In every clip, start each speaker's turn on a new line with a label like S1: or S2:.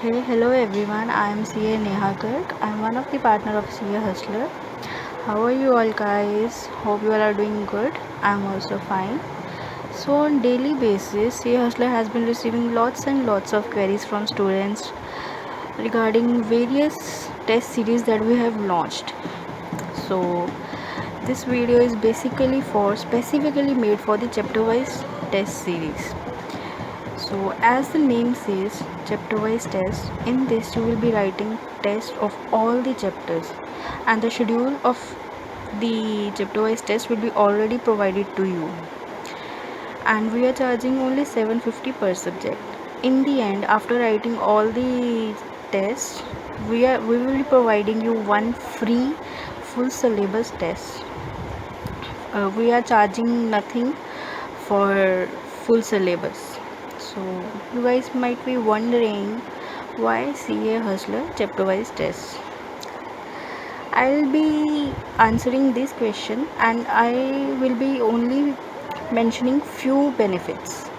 S1: Hello everyone. I am CA Neha Garg. I am one of the partner of CA Hustler. How are you all guys? Hope you all are doing good. I am also fine. So on daily basis, CA Hustler has been receiving lots and lots of queries from students regarding various test series that we have launched. So this video is basically for specifically made for the chapter wise test series. So, as the name says, chapter wise test, in this you will be writing test of all the chapters, and the schedule of the chapter wise test will be already provided to you. And we are charging only 750 per subject. In the end, after writing all the tests, we will be providing you one free full syllabus test. We are charging nothing for full syllabus. So you guys might be wondering why CA Hustler chapter wise test. I'll be answering this question and I will be only mentioning few benefits.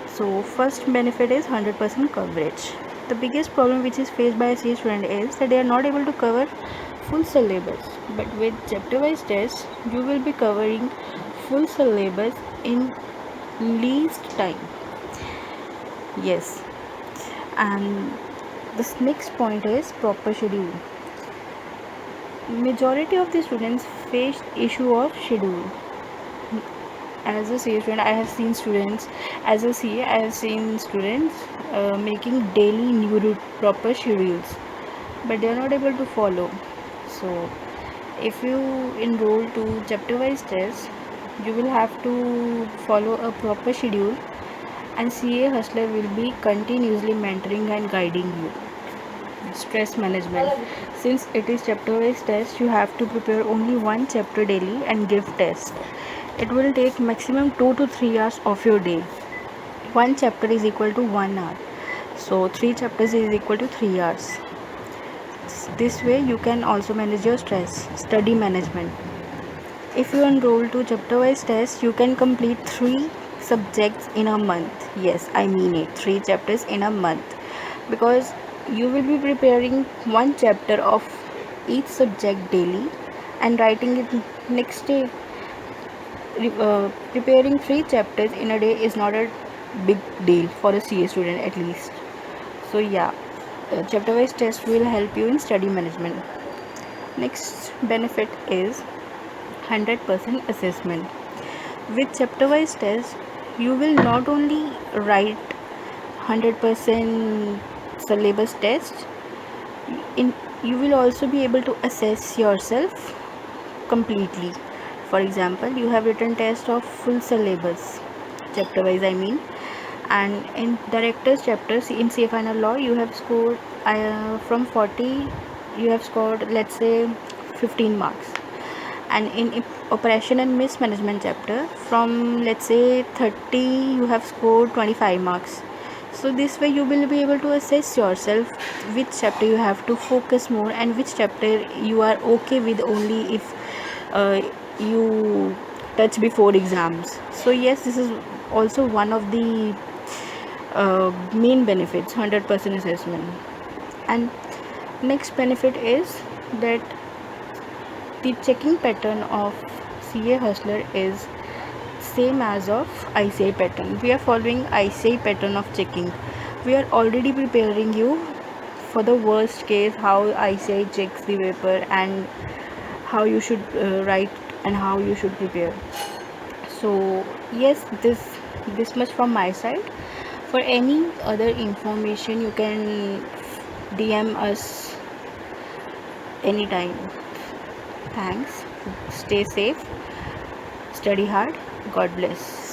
S1: So first benefit is 100% coverage. The biggest problem which is faced by a CA student is that they are not able to cover full syllabus, but with chapter wise test you will be covering full syllabus in least time. Yes, and this next point is proper schedule. Majority of the students face issue of schedule. As a CA student, I have seen students, as a CA I have seen students making daily new proper schedules, but they are not able to follow. So if you enroll to chapter wise test, you will have to follow a proper schedule, and CA Hustler will be continuously mentoring and guiding you. Stress management. Since it is chapter wise test, you have to prepare only one chapter daily and give test. It will take maximum 2 to 3 hours of your day. One chapter is equal to 1 hour. So 3 chapters is equal to 3 hours. This way you can also manage your stress. Study management. If you enroll to chapter wise test, you can complete 3 subjects in a month. Yes, I mean it. 3 chapters in a month. Because you will be preparing one chapter of each subject daily and writing it next day. Preparing 3 chapters in a day is not a big deal for a CA student at least. So yeah, chapter wise test will help you in study management. Next benefit is 100% assessment. With chapter wise test, you will not only write 100% syllabus test, you will also be able to assess yourself completely. For example, you have written test of full syllabus, chapter wise I mean, and in director's chapters in CA final law you have scored from 40 you have scored, let's say, 15 marks, and in operation and mismanagement chapter from, let's say, 30 you have scored 25 marks. So this way you will be able to assess yourself which chapter you have to focus more and which chapter you are okay with only if you touch before exams. So yes, this is also one of the main benefits, 100% assessment. And next benefit is that the checking pattern of CA Hustler is same as of ICI pattern. We are following ICI pattern of checking. We are already preparing you for the worst case, how ICI checks the paper and how you should write and how you should prepare. So yes, this much from my side. For any other information you can DM us anytime. Thanks. Stay safe, study hard. God bless.